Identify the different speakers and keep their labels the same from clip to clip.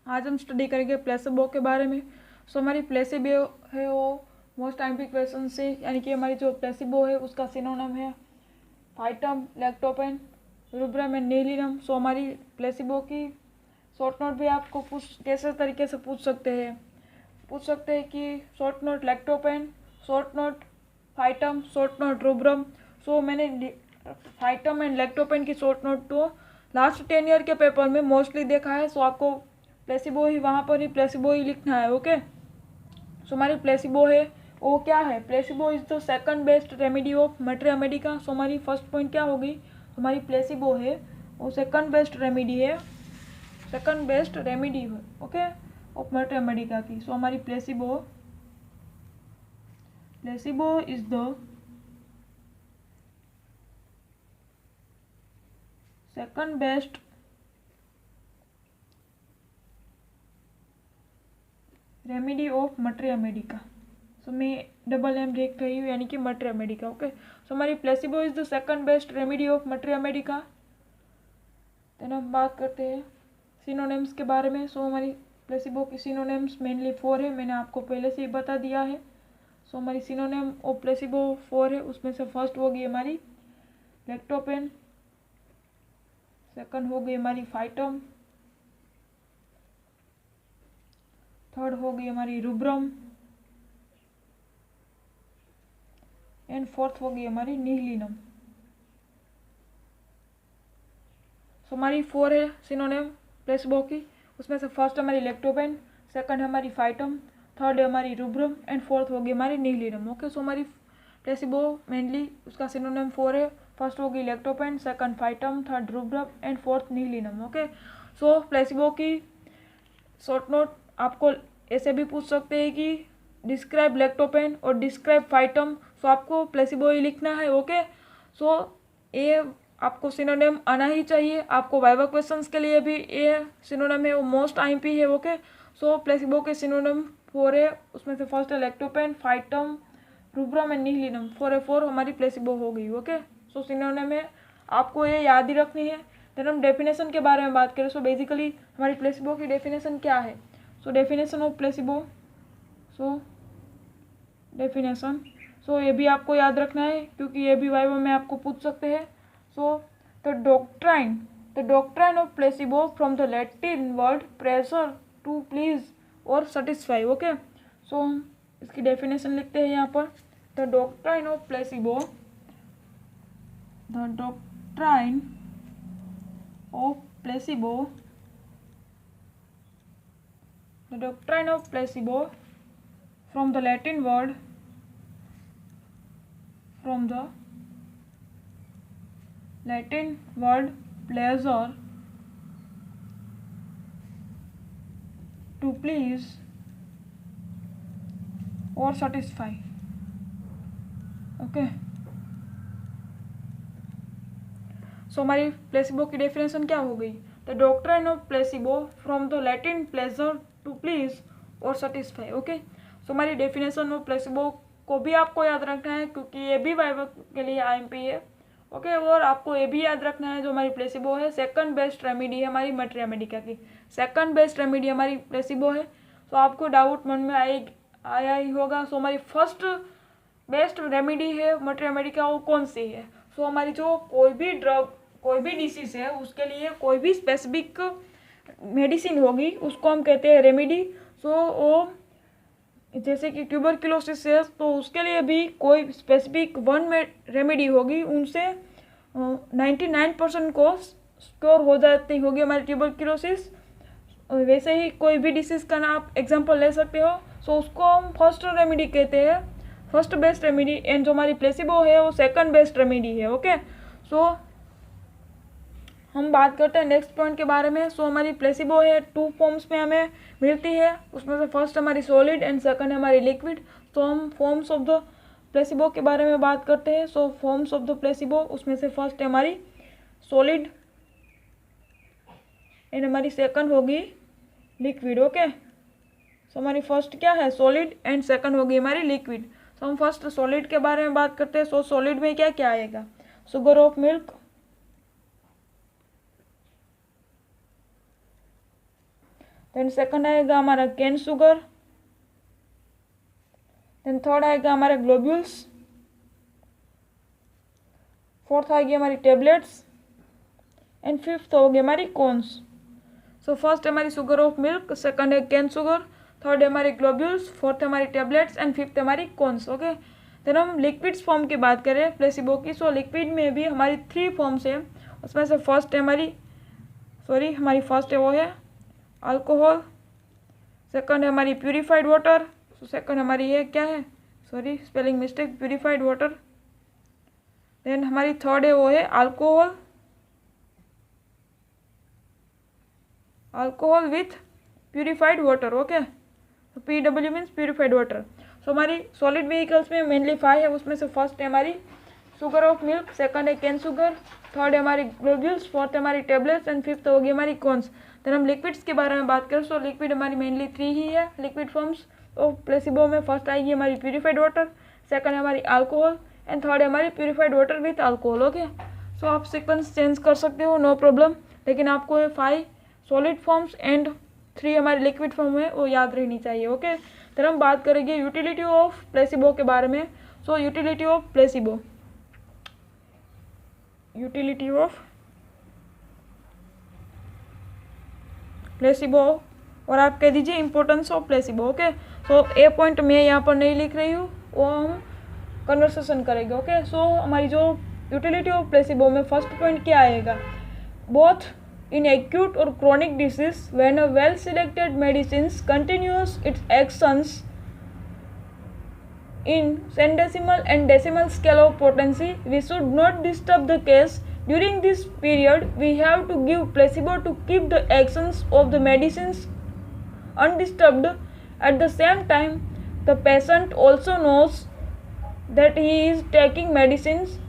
Speaker 1: आज हम स्टडी करेंगे प्लेसिबो के बारे में। सो हमारी प्लेसिबो है वो मोस्ट आइम्पिक क्वेश्चन से, यानी कि हमारी जो प्लेसिबो है उसका सिनोनिम है फाइटम, लैक्टोपेन, रुब्रम एंड नीलिनम। सो हमारी प्लेसिबो की शॉर्ट नोट भी आपको कैसे तरीके से पूछ सकते हैं कि short note lactopen, short note phytum, short note rubrum. So मैंने फाइटम एंड लैक्टोपेन की शॉर्ट नोट तो लास्ट 10 ईयर के पेपर में मोस्टली देखा है। सो आपको प्लेसिबो ही वहाँ पर ही प्लेसिबो ही लिखना है। ओके, सो हमारी प्लेसिबो है वो क्या है? Placebo is the second best remedy of मटर अमेरिका। सो हमारी फर्स्ट पॉइंट क्या होगी? हमारी प्लेसिबो है वो सेकंड बेस्ट रेमेडी है, सेकंड बेस्ट रेमेडी है ओके ऑफ मटर अमेरिका की। सो हमारी placebo is the second best remedy of मटर अमेरिका। सो मैं डबल एम देख रही हूँ, यानी कि मटर अमेरिका। ओके, सो हमारी placebo is the second best remedy of मटर अमेरिका। देन हम बात करते हैं सिनोनिम्स के बारे में। सो हमारी प्लेसिबो की सिनोनिम्स मेनली 4 है, मैंने आपको पहले से ही बता दिया है। सो हमारी सिनोनिम ऑफ प्लेसिबो 4 है, उसमें से फर्स्ट होगी हमारी लैक्टोपेन, सेकंड हो गई हमारी फाइटम, थर्ड हो गई हमारी रुब्रम एंड फोर्थ हो गई हमारी नीलिनम। सो हमारी 4 है सिनोनिम प्लेसिबो की, उसमें से फर्स्ट हमारी लैक्टोपेन, सेकंड हमारी फाइटम, थर्ड है हमारी रुब्रम एंड फोर्थ होगी हमारी नीलिनम। ओके, सो हमारी प्लेसिबो मेनली उसका सिनोनिम 4 है, फर्स्ट होगी lactopen, second phytum, third rubrum and fourth nihilinum. Okay, so placebo की शॉर्ट नोट आपको ऐसे भी पूछ सकते हैं कि डिस्क्राइब लैक्टोपेन और डिस्क्राइब फाइटम। सो आपको प्लेसिबो ही लिखना है। ओके, सो ये आपको सिनोनिम आना ही चाहिए। आपको वाइवा क्वेश्चंस के लिए भी ये सिनोनिम है वो मोस्ट आईएमपी है। ओके, सो प्लेसिबो के सिनोनिम 4 है, उसमें से फर्स्ट है लैक्टोपेन, फाइटम, रुब्रम एंड नीलिनम। 4 है 4 हमारी प्लेसिबो हो गई। ओके, सो सिनोनिम है, आपको ये याद ही रखनी है। देन हम डेफिनेशन के बारे में बात करें। सो बेसिकली हमारी प्लेसिबो की डेफिनेशन क्या है? So definition of placebo, so definition, so ये भी आपको याद रखना है क्योंकि ये भी वाइवा में आपको पूछ सकते हैं। So the doctrine of placebo from the Latin word pressure to please और सेटिस्फाई। ओके, सो हम इसकी डेफिनेशन लिखते हैं यहाँ पर। The doctrine of placebo, the doctrine of placebo, the doctrine of placebo from the Latin word pleasure to please or satisfy। Okay, so हमारी placebo की definition क्या हो गई? The doctrine of placebo from the Latin pleasure to please और satisfy. Okay, so हमारी definition of placebo को भी आपको याद रखना है क्योंकि ये भी वाइवा के लिए आईएमपी है। ओके, और आपको ये भी याद रखना है जो हमारी प्लेसिबो है सेकंड बेस्ट रेमेडी है हमारी मटर अमेरिका की, सेकंड बेस्ट रेमेडी हमारी प्लेसिबो है। सो आपको डाउट मन में आया ही होगा। सो हमारी फर्स्ट बेस्ट रेमेडी है मटर अमेरिका वो कौन सी है? सो हमारी जो कोई भी ड्रग, कोई भी डिसीज है उसके लिए कोई भी स्पेसिफिक मेडिसिन होगी उसको हम कहते हैं रेमेडी। सो वो जैसे कि ट्यूबरक्लोसिस है तो उसके लिए भी कोई स्पेसिफिक वन में रेमेडी होगी, उनसे 99% को स्क्योर हो जाती होगी हमारी ट्यूबरक्लोसिस। वैसे ही कोई भी डिसीज़ का ना आप एग्जांपल ले सकते हो। सो उसको हम फर्स्ट रेमेडी कहते हैं, फर्स्ट बेस्ट रेमेडी। एंड जो हमारी प्लेसिबो है वो सेकंड बेस्ट रेमेडी है। ओके, सो हम बात करते हैं नेक्स्ट पॉइंट के बारे में। सो हमारी प्लेसिबो है 2 फॉर्म्स में हमें मिलती है, उसमें से फर्स्ट हमारी सॉलिड एंड सेकंड हमारी लिक्विड। तो हम फॉर्म्स ऑफ द प्लेसिबो के बारे में बात करते हैं। सो फॉर्म्स ऑफ द प्लेसिबो, उसमें से फर्स्ट है हमारी सॉलिड एंड हमारी सेकंड होगी लिक्विड। ओके, सो हमारी फर्स्ट क्या है? सॉलिड एंड सेकंड होगी हमारी लिक्विड। सो हम फर्स्ट सॉलिड के बारे में बात करते हैं। सो सॉलिड में क्या क्या आएगा? Sugar of milk, then second आएगा हमारा कैन शुगर, देन थर्ड आएगा हमारा ग्लोब्यूल्स, फोर्थ आएगी हमारी टेबलेट्स एंड फिफ्थ होगी हमारी कॉन्स। सो फर्स्ट है हमारी शुगर ऑफ मिल्क, सेकंड है कैन शुगर, थर्ड है हमारी ग्लोब्यूल्स, फोर्थ है हमारी टेबलेट्स एंड फिफ्थ है हमारी कॉन्स। ओके, देन हम लिक्विड्स फॉर्म की बात करें प्लेसिबो की। सो लिक्विड में भी हमारी 3 फॉर्म्स है, उसमें से फर्स्ट है हमारी फर्स्ट है वो है अल्कोहल, सेकंड है हमारी प्यूरिफाइड वाटर, सो सेकंड हमारी ये क्या है, spelling mistake, purified water. Then हमारी थर्ड है वो है alcohol with purified water. Okay, तो PW means purified water. So हमारी सॉलिड व्हीकल्स में मेनली 5 है, उसमें से फर्स्ट है हमारी शुगर ऑफ मिल्क, सेकंड है कैन शुगर, थर्ड है हमारी ग्लोब्यूल्स, फोर्थ है हमारी टेबलेट्स एंड फिफ्थ होगी हमारी कॉन्स। देन हम लिक्विड्स के बारे में बात करें, सो लिक्विड हमारी मेनली 3 ही है लिक्विड फॉर्म्स ऑफ प्लेसिबो में। फर्स्ट आएगी हमारी प्यूरिफाइड वाटर, सेकंड है हमारी अल्कोहल एंड थर्ड है हमारी purified water with alcohol. Okay, so आप सीक्वेंस चेंज कर सकते हो, नो प्रॉब्लम, लेकिन आपको ये 5 सॉलिड फॉर्म्स एंड 3 हमारे लिक्विड फॉर्म है वो याद रहनी चाहिए। ओके, फिर हम बात करेंगे यूटिलिटी ऑफ प्लेसिबो के बारे में। सो यूटिलिटी ऑफ प्लेसिबो, और आप कह दीजिए importance of placebo. Okay, so A point मैं यहाँ पर नहीं लिख रही हूँ, वो हम कन्वर्सेशन करेंगे। ओके, सो हमारी जो यूटिलिटी ऑफ प्लेसिबो में फर्स्ट पॉइंट क्या आएगा, both in acute or chronic disease when a well selected medicine continues its actions in centesimal and decimal scale of potency, we should not disturb the case. During this period we have to give placebo to keep the actions of the medicines undisturbed. At the same time the patient also knows that he is taking medicines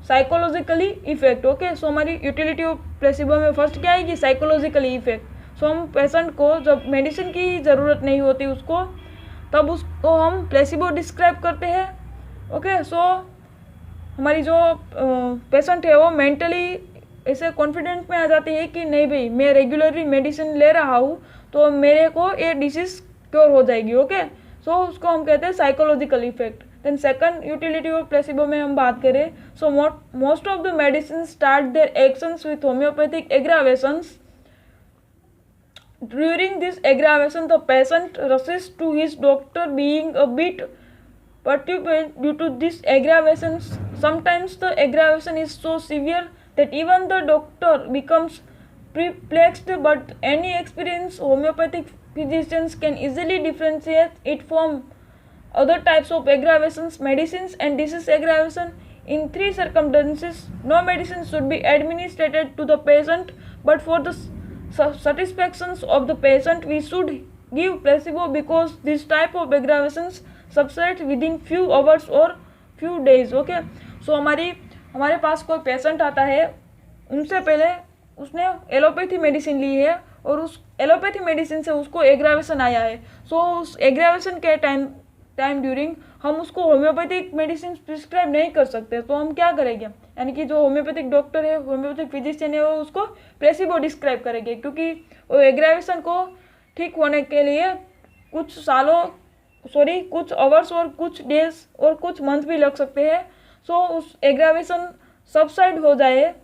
Speaker 1: psychologically effect. Okay, so हमारी utility of placebo में first क्या आएगी, psychologically effect. सो हम patient को जब medicine की ज़रूरत नहीं होती उसको, तब उसको हम प्लेसिबो डिस्क्राइब करते हैं। ओके, सो हमारी जो पेशेंट है वो मेंटली ऐसे कॉन्फिडेंट में आ जाती है कि नहीं भाई मैं रेगुलरली मेडिसिन ले रहा हूँ तो मेरे को ये डिसीज़ क्योर हो जाएगी। ओके, सो उसको हम कहते हैं psychological effect. Then second utility of placebo में हम बात करें, so most of the medicine start their actions with homeopathic aggravations. During this aggravation the patient rushes to his doctor being a bit perturbed due to this aggravation. Sometimes the aggravation is so severe that even the doctor becomes perplexed, but any experienced homeopathic physicians can easily differentiate it from other types of aggravations, medicines and disease aggravation. In 3 circumstances, no medicine should be administered to the patient, but for the satisfactions of the patient, we should give placebo because this type of aggravations subside within few hours or few days. Okay, so हमारे पास कोई patient आता है, उनसे पहले उसने allopathy medicine ली है और उस एलोपैथी मेडिसिन से उसको एग्रावेशन आया है। सो उस एग्रावेशन के टाइम ड्यूरिंग हम उसको होम्योपैथिक मेडिसिन प्रिस्क्राइब नहीं कर सकते, तो हम क्या करेंगे, यानी कि जो होम्योपैथिक डॉक्टर है, होम्योपैथिक फिजिशियन है, वो उसको प्लेसिबो डिस्क्राइब करेंगे, क्योंकि वो एग्रावेशन को ठीक होने के लिए कुछ आवर्स और कुछ डेज और कुछ मंथ भी लग सकते हैं। सो उस एग्रावेशन सबसाइड हो जाए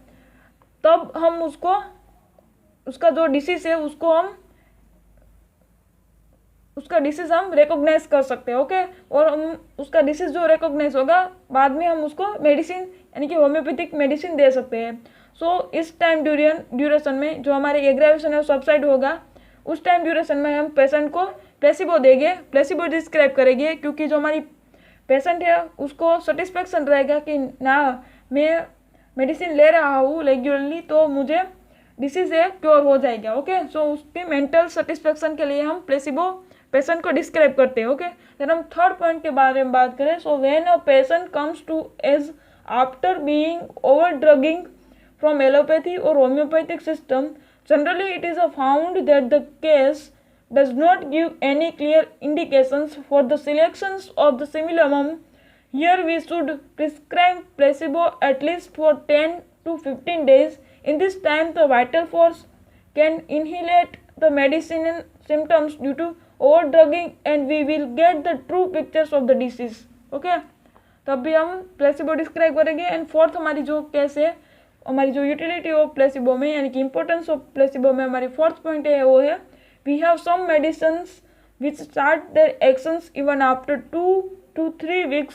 Speaker 1: तब हम उसका जो डिसीज है उसका डिसीज हम रिकॉग्नाइज कर सकते हैं। ओके, और हम उसका डिसीज जो रिकॉग्नाइज होगा बाद में हम उसको मेडिसिन यानी कि होम्योपैथिक मेडिसिन दे सकते हैं। सो इस टाइम ड्यूरेशन में जो हमारे एग्रावेशन है वो सबसाइड होगा, उस टाइम ड्यूरेशन में हम पेशेंट को प्लेसिबो देंगे, प्लेसिबो डिस्क्राइब करेंगे, क्योंकि जो हमारी पेशेंट है उसको सेटिस्फेक्शन रहेगा कि ना मैं मेडिसिन ले रहा हूँ रेगुलरली तो मुझे डिसीज है क्योर हो जाएगा। ओके, सो उसके मेंटल सेटिस्फेक्शन के लिए हम प्लेसिबो पेशेंट को डिस्क्राइब करते हैं। ओके, देन हम थर्ड पॉइंट के बारे में बात करें, so when a patient comes to age after being over drugging from allopathy और homeopathic system, generally it is found that the case does not give any clear indications for the selections of the simillimum. Here we should prescribe placebo at least for 10 to 15 days. In this time the vital force can inhalate the medicine and symptoms due to over drugging and we will get the true pictures of the disease. Okay, तब भी हम placebo describe करेंगे. And fourth हमारी जो case है, हमारी जो utility of placebo में यानी कि इंपॉर्टेंस ऑफ प्लेसिबो में हमारी फोर्थ पॉइंट है वो है we have some medicines which start their actions even after 2 to 3 weeks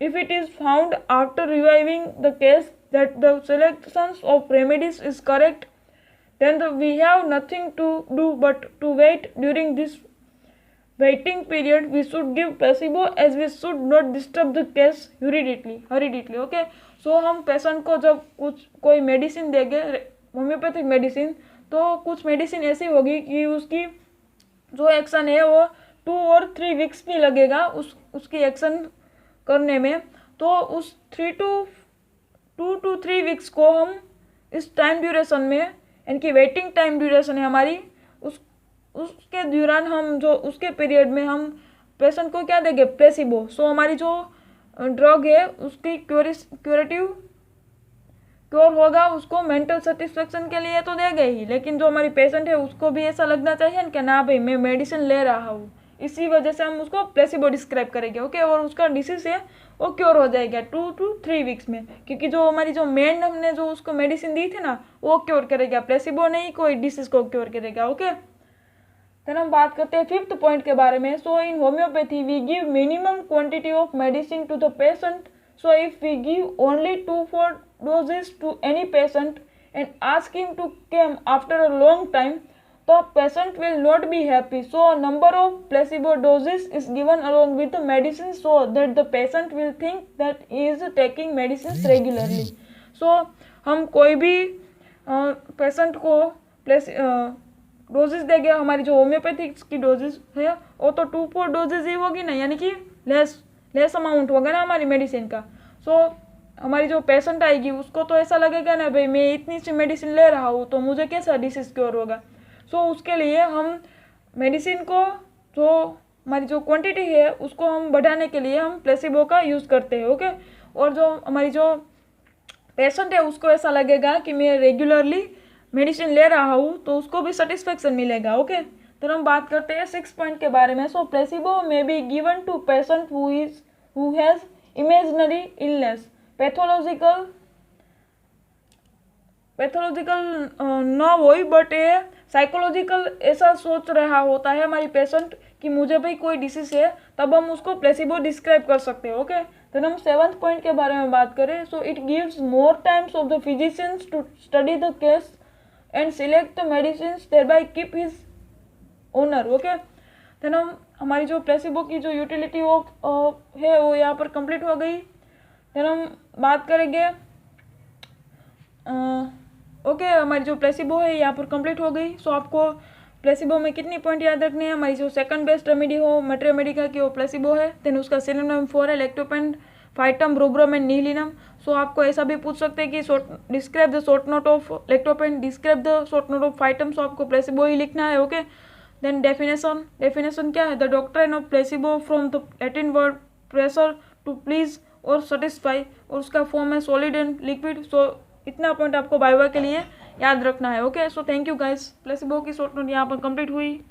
Speaker 1: if it is found after reviving the case that the selections of remedies is correct, then we have nothing to do but to wait. During this waiting period we should give placebo as we should not disturb the case hurriedly. Okay, so हम patient को जब कोई medicine देंगे, homeopathic medicine, तो कुछ medicine ऐसी होगी कि उसकी जो एक्शन है वो 2 और 3 वीक्स भी लगेगा उसकी एक्शन करने में. तो उस 2 to 3 वीक्स को हम इस टाइम ड्यूरेशन में, यानी वेटिंग टाइम ड्यूरेशन है हमारी, उसके दौरान हम जो उसके पीरियड में हम पेशेंट को क्या देंगे, प्लेसिबो. सो हमारी जो ड्रग है उसकी क्योर होगा, उसको मेंटल सेटिस्फेक्शन के लिए तो देगा ही, लेकिन जो हमारी पेशेंट है उसको भी ऐसा लगना चाहिए कि ना भाई मैं मेडिसिन ले रहा हूँ, इसी वजह से हम उसको प्लेसिबो डिस्क्राइब करेंगे. ओके, और उसका डिसीज है वो क्योर हो जाएगा 2 to 3 वीक्स में, क्योंकि जो हमारी जो मेन हमने जो उसको मेडिसिन दी थी ना वो क्योर करेगा, प्लेसिबो नहीं कोई डिसीज को क्योर करेगा. ओके, फिर हम बात करते हैं फिफ्थ पॉइंट के बारे में. So in homeopathy we give minimum quantity of medicine to the patient. So if we give only 2-4 doses to any patient and ask him to come after a long time, the patient will not be happy. So a number of placebo doses is given along with the medicine so that the patient will think that he is taking medicines regularly. So हम कोई भी patient को doses देंगे, हमारी जो homeopathic की doses है वो तो 2-4 डोजेस ही होगी ना, यानी कि लेस अमाउंट होगा ना हमारी मेडिसिन का. सो हमारी जो पेशेंट आएगी उसको तो ऐसा लगेगा ना भाई मैं इतनी सी मेडिसिन ले रहा हूँ तो मुझे कैसा डिसीज क्योर होगा. सो उसके लिए हम मेडिसिन को जो हमारी जो क्वांटिटी है उसको हम बढ़ाने के लिए हम प्लेसिबो का यूज़ करते हैं. ओके, और जो हमारी जो पेशेंट है उसको ऐसा लगेगा कि मैं रेगुलरली मेडिसिन ले रहा हूँ तो उसको भी सेटिस्फेक्शन मिलेगा. ओके, तो हम बात करते हैं 6 पॉइंट के बारे में. So placebo may be given to patient who has imaginary illness, pathological न हो बट ये साइकोलॉजिकल ऐसा सोच रहा होता है हमारी पेशेंट कि मुझे भाई कोई डिसीज है, तब हम उसको प्लेसिबो डिस्क्राइब कर सकते हैं. ओके, तो हम 7th पॉइंट के बारे में बात करें. So it gives more times of the physicians to study the case and select the medicine thereby keep his honour. Okay, then हम हमारी जो प्लेसिबो की जो यूटिलिटी है वो यहाँ पर कंप्लीट हो गई. देन हम बात करेंगे ओके, हमारी जो प्लेसिबो है यहाँ पर कंप्लीट हो गई. सो आपको प्लेसिबो में कितनी पॉइंट याद रखने हैं. हमारी जो सेकंड बेस्ट रेमेडी हो मेट्रिया मेडिका की वो प्लेसिबो है. देन उसका सिनोनिम 4 है लेक्टोपेन, फाइटम, रूब्रम एंड नीलिनम. सो आपको ऐसा भी पूछ सकते हैं कि describe the short note of lactopen, describe the short note of phytum. So आपको प्लेसिबो ही लिखना है. ओके, देन डेफिनेशन क्या है, the doctrine of placebo from the Latin word pressure to please और सेटिस्फाई, और उसका फॉर्म है सॉलिड एंड लिक्विड. सो इतना पॉइंट आपको वाइवा के लिए याद रखना है. Okay, so thank you guys. Placebo की शॉर्ट नोट यहाँ पर कंप्लीट हुई.